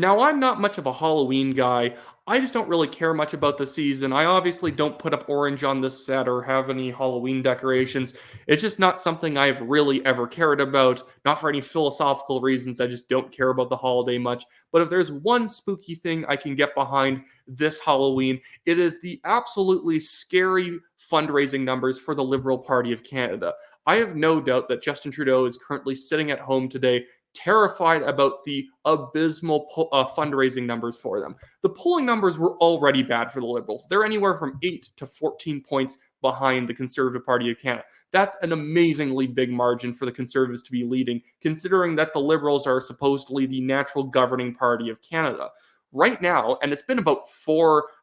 Now, I'm not much of a Halloween guy. I just don't really care much about the season. I obviously don't put up orange on this set or have any Halloween decorations. It's just not something I've really ever cared about. Not for any philosophical reasons. I just don't care about the holiday much. But if there's one spooky thing I can get behind this Halloween, it is the absolutely scary fundraising numbers for the Liberal Party of Canada. I have no doubt that Justin Trudeau is currently sitting at home today terrified about the abysmal fundraising numbers for them. The polling numbers were already bad for the Liberals. They're anywhere from 8 to 14 points behind the Conservative Party of Canada. That's an amazingly big margin for the Conservatives to be leading, considering that the Liberals are supposedly the natural governing party of Canada. Right now, and it's been about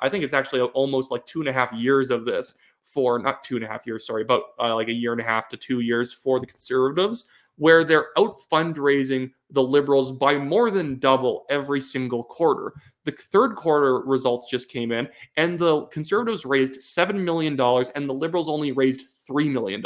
I think it's actually almost like 2.5 years of this for, not 2.5 years, sorry, about like a year and a half to 2 years for the Conservatives, where they're out fundraising the Liberals by more than double every single quarter. The third quarter results just came in, and the Conservatives raised $7 million, and the Liberals only raised $3 million.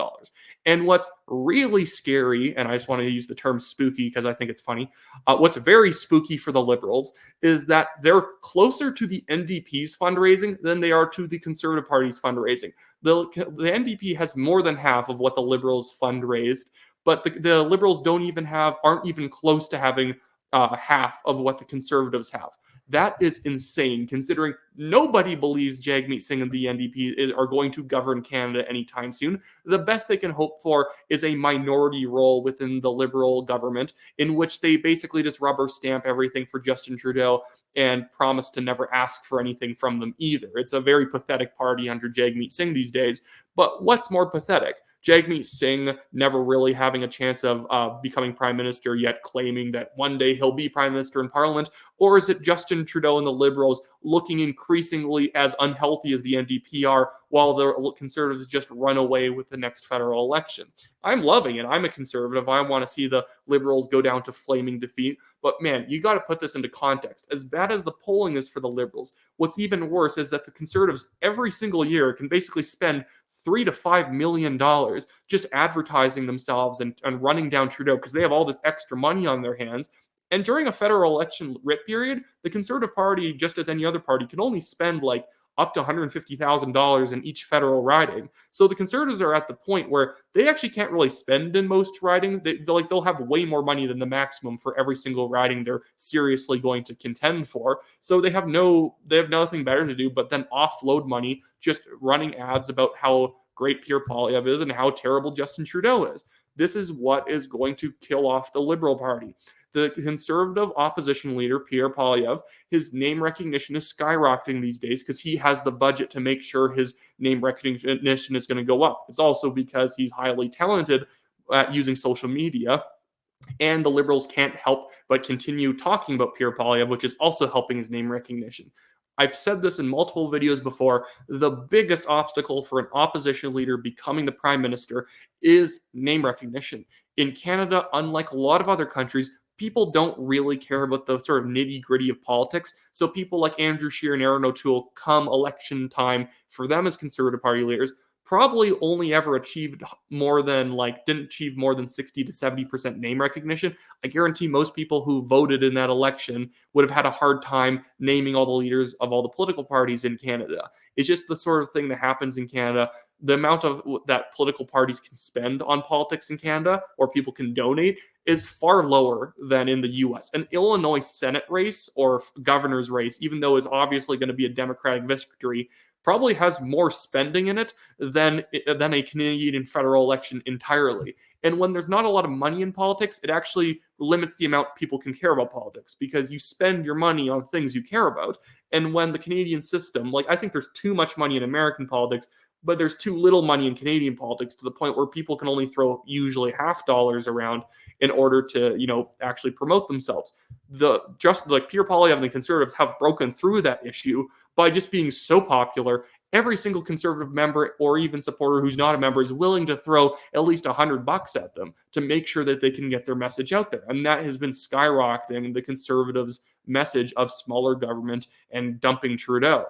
And what's really scary, and I just want to use the term spooky because I think it's funny, what's very spooky for the Liberals is that they're closer to the NDP's fundraising than they are to the Conservative Party's fundraising. The NDP has more than half of what the Liberals fundraised, but the Liberals aren't even close to having half of what the Conservatives have. That is insane, considering nobody believes Jagmeet Singh and the NDP are going to govern Canada anytime soon. The best they can hope for is a minority role within the Liberal government, in which they basically just rubber stamp everything for Justin Trudeau and promise to never ask for anything from them either. It's a very pathetic party under Jagmeet Singh these days. But what's more pathetic? Jagmeet Singh never really having a chance of becoming prime minister, yet claiming that one day he'll be prime minister in parliament? Or is it Justin Trudeau and the Liberals looking increasingly as unhealthy as the NDP are, while the Conservatives just run away with the next federal election? I'm loving it. I'm a Conservative. I want to see the Liberals go down to flaming defeat. But man, you got to put this into context. As bad as the polling is for the Liberals, what's even worse is that the Conservatives every single year can basically spend $3 to $5 million just advertising themselves and running down Trudeau because they have all this extra money on their hands. And during a federal election writ period, the Conservative Party, just as any other party, can only spend like up to $150,000 in each federal riding. So the Conservatives are at the point where they actually can't really spend in most ridings. They'll have way more money than the maximum for every single riding they're seriously going to contend for. So they have nothing better to do but then offload money just running ads about how great Pierre Poilievre is and how terrible Justin Trudeau is. This is what is going to kill off the Liberal Party. The Conservative opposition leader, Pierre Poilievre, his name recognition is skyrocketing these days because he has the budget to make sure his name recognition is going to go up. It's also because he's highly talented at using social media, and the Liberals can't help but continue talking about Pierre Poilievre, which is also helping his name recognition. I've said this in multiple videos before. The biggest obstacle for an opposition leader becoming the prime minister is name recognition. In Canada, unlike a lot of other countries, people don't really care about the sort of nitty gritty of politics. So people like Andrew Scheer and Erin O'Toole, come election time, for them as Conservative Party leaders, probably only ever didn't achieve more than 60 to 70% name recognition. I guarantee most people who voted in that election would have had a hard time naming all the leaders of all the political parties in Canada. It's just the sort of thing that happens in Canada. The amount of that political parties can spend on politics in Canada, or people can donate, is far lower than in the US. An Illinois Senate race or governor's race, even though it's obviously going to be a Democratic victory, probably has more spending in it than a Canadian federal election entirely. And when there's not a lot of money in politics, it actually limits the amount people can care about politics, because you spend your money on things you care about. And when the Canadian system, I think there's too much money in American politics, but there's too little money in Canadian politics, to the point where people can only throw usually half dollars around in order to, actually promote themselves. Just like Pierre Poilievre and the Conservatives have broken through that issue by just being so popular. Every single Conservative member or even supporter who's not a member is willing to throw at least $100 at them to make sure that they can get their message out there. And that has been skyrocketing the Conservatives' message of smaller government and dumping Trudeau.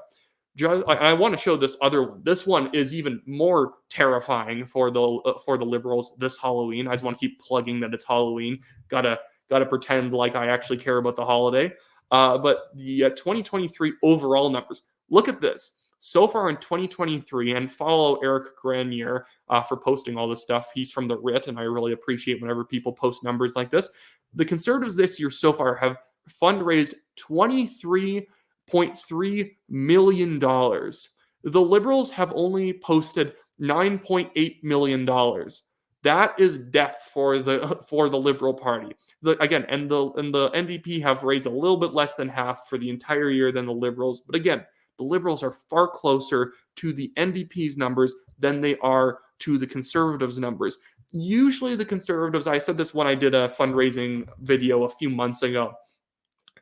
I want to show this other one. This one is even more terrifying for the Liberals this Halloween. I just want to keep plugging that it's Halloween. Gotta pretend like I actually care about the holiday. But the 2023 overall numbers, look at this. So far in 2023, and follow Eric Grenier for posting all this stuff. He's from the RIT, and I really appreciate whenever people post numbers like this. The Conservatives this year so far have fundraised $23.3 million. The Liberals have only posted $9.8 million. That is death for the Liberal Party. The NDP have raised a little bit less than half for the entire year than the Liberals. But again, the Liberals are far closer to the NDP's numbers than they are to the Conservatives' numbers. Usually the Conservatives, I said this when I did a fundraising video a few months ago,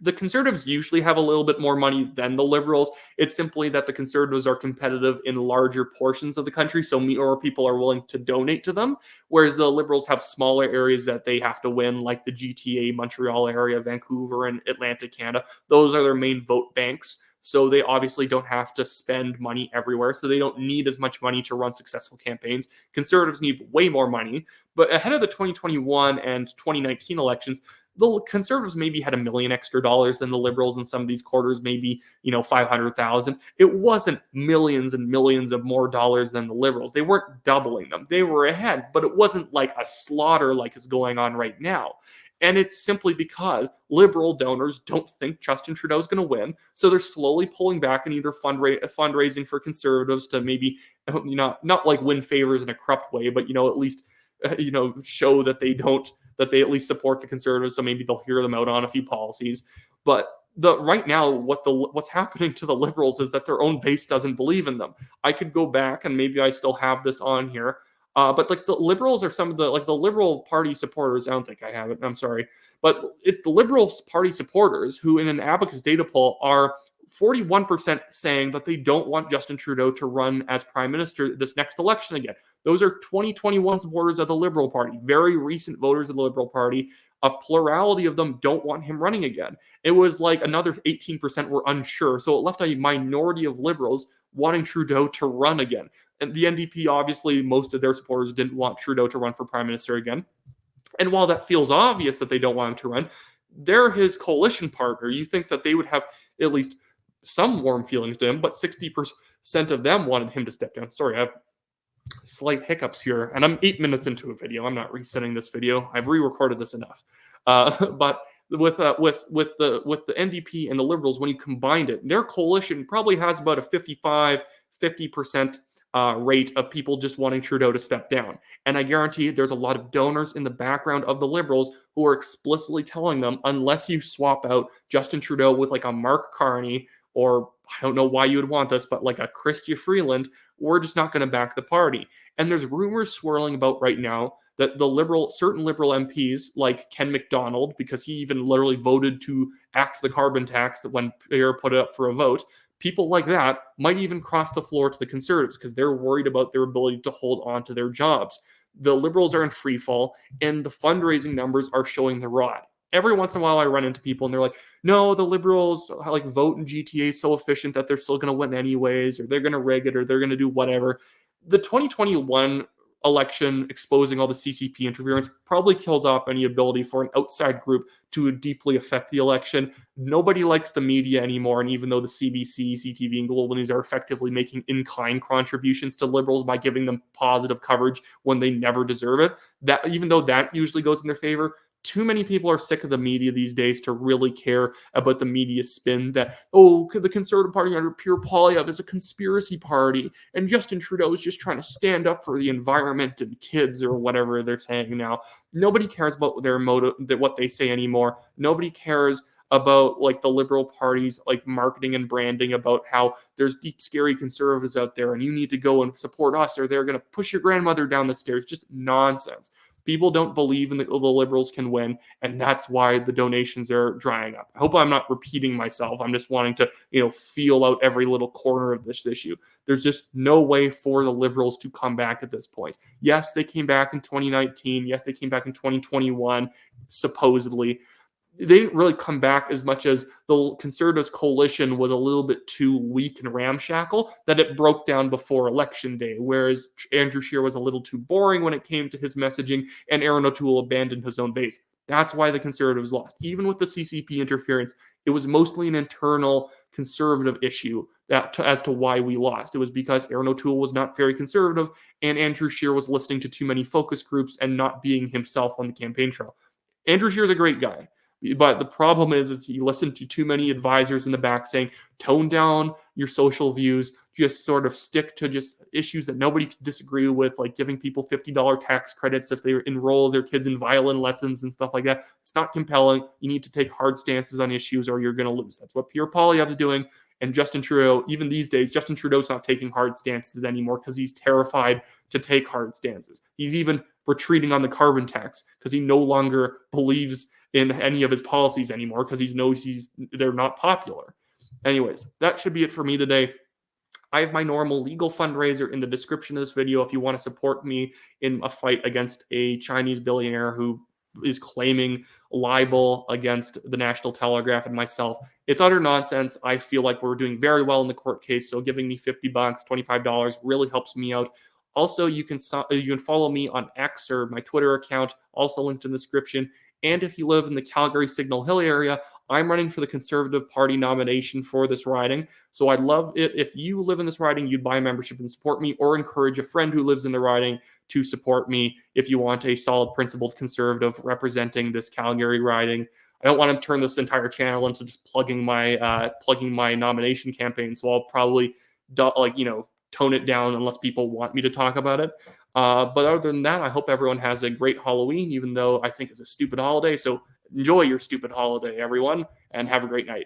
the Conservatives usually have a little bit more money than the Liberals. It's simply that the Conservatives are competitive in larger portions of the country, so more people are willing to donate to them, whereas the Liberals have smaller areas that they have to win, like the GTA, Montreal area, Vancouver, and Atlantic Canada. Those are their main vote banks, so they obviously don't have to spend money everywhere, so they don't need as much money to run successful campaigns. Conservatives need way more money, but ahead of the 2021 and 2019 elections, the Conservatives maybe had $1 million extra than the Liberals in some of these quarters, maybe 500,000. It wasn't millions and millions of more dollars than the Liberals. They weren't doubling them. They were ahead, but it wasn't like a slaughter like is going on right now. And it's simply because Liberal donors don't think Justin Trudeau is going to win, so they're slowly pulling back and either fundraising for Conservatives to maybe not like win favors in a corrupt way, but at least show that they at least support the Conservatives, so maybe they'll hear them out on a few policies. But right now, what's happening to the Liberals is that their own base doesn't believe in them. I could go back, and maybe I still have this on here, but like the Liberals are some of the Liberal Party supporters. I don't think I have it. I'm sorry, but it's the Liberal Party supporters who, in an Abacus data poll, are 41% saying that they don't want Justin Trudeau to run as Prime Minister this next election again. Those are 2021 supporters of the Liberal Party, very recent voters of the Liberal Party. A plurality of them don't want him running again. It was like another 18% were unsure. So it left a minority of Liberals wanting Trudeau to run again. And the NDP, obviously, most of their supporters didn't want Trudeau to run for Prime Minister again. And while that feels obvious that they don't want him to run, they're his coalition partner. You think that they would have at least some warm feelings to him, but 60% of them wanted him to step down. Sorry, I have slight hiccups here, and I'm 8 minutes into a video. I'm not resetting this video. I've re-recorded this enough. But with the NDP and the Liberals, when you combined it, their coalition probably has about a 50% rate of people just wanting Trudeau to step down. And I guarantee there's a lot of donors in the background of the Liberals who are explicitly telling them, unless you swap out Justin Trudeau with like a Mark Carney, or I don't know why you would want this, but like a Chrystia Freeland, we're just not going to back the party. And there's rumors swirling about right now that certain Liberal MPs, like Ken McDonald, because he even literally voted to axe the carbon tax that when Pierre put it up for a vote, people like that might even cross the floor to the Conservatives because they're worried about their ability to hold on to their jobs. The Liberals are in free fall, and the fundraising numbers are showing the rod. Every once in a while, I run into people and they're like, no, the Liberals vote in GTA so efficient that they're still going to win anyways, or they're going to rig it, or they're going to do whatever. The 2021 election exposing all the CCP interference probably kills off any ability for an outside group to deeply affect the election. Nobody likes the media anymore, and even though the CBC, CTV, and Global News are effectively making in-kind contributions to Liberals by giving them positive coverage when they never deserve it, that even though that usually goes in their favor, too many people are sick of the media these days to really care about the media spin that, the Conservative Party under Pierre Poilievre is a conspiracy party, and Justin Trudeau is just trying to stand up for the environment and kids, or whatever they're saying now. Nobody cares about their motive, what they say anymore. Nobody cares about the Liberal Party's marketing and branding about how there's deep, scary conservatives out there and you need to go and support us or they're going to push your grandmother down the stairs. Just nonsense. People don't believe in the Liberals can win, and that's why the donations are drying up. I hope I'm not repeating myself. I'm just wanting to, feel out every little corner of this issue. There's just no way for the Liberals to come back at this point. Yes, they came back in 2019. Yes, they came back in 2021, supposedly. They didn't really come back as much as the Conservatives coalition was a little bit too weak and ramshackle that it broke down before Election Day, whereas Andrew Scheer was a little too boring when it came to his messaging, and Aaron O'Toole abandoned his own base. That's why the Conservatives lost. Even with the CCP interference, it was mostly an internal Conservative issue as to why we lost. It was because Aaron O'Toole was not very conservative, and Andrew Scheer was listening to too many focus groups and not being himself on the campaign trail. Andrew Scheer is a great guy. But the problem is he listened to too many advisors in the back saying, tone down your social views, just sort of stick to just issues that nobody can disagree with, like giving people $50 tax credits if they enroll their kids in violin lessons and stuff like that. It's not compelling. You need to take hard stances on issues or you're going to lose. That's what Pierre Poilievre is doing. And Justin Trudeau, even these days, Justin Trudeau's not taking hard stances anymore because he's terrified to take hard stances. He's even retreating on the carbon tax because he no longer believes in any of his policies anymore because he knows they're not popular. Anyways, that should be it for me today. I have my normal legal fundraiser in the description of this video if you want to support me in a fight against a Chinese billionaire who is claiming libel against the National Telegraph and myself. It's utter nonsense. I feel like we're doing very well in the court case, so giving me $50, $25 really helps me out. Also, you can follow me on X or my Twitter account, also linked in the description. And if you live in the Calgary Signal Hill area, I'm running for the Conservative Party nomination for this riding. So I'd love it if you live in this riding, you'd buy a membership and support me, or encourage a friend who lives in the riding to support me if you want a solid, principled Conservative representing this Calgary riding. I don't want to turn this entire channel into just plugging my nomination campaign, so I'll probably tone it down unless people want me to talk about it. But other than that, I hope everyone has a great Halloween, even though I think it's a stupid holiday. So enjoy your stupid holiday, everyone, and have a great night.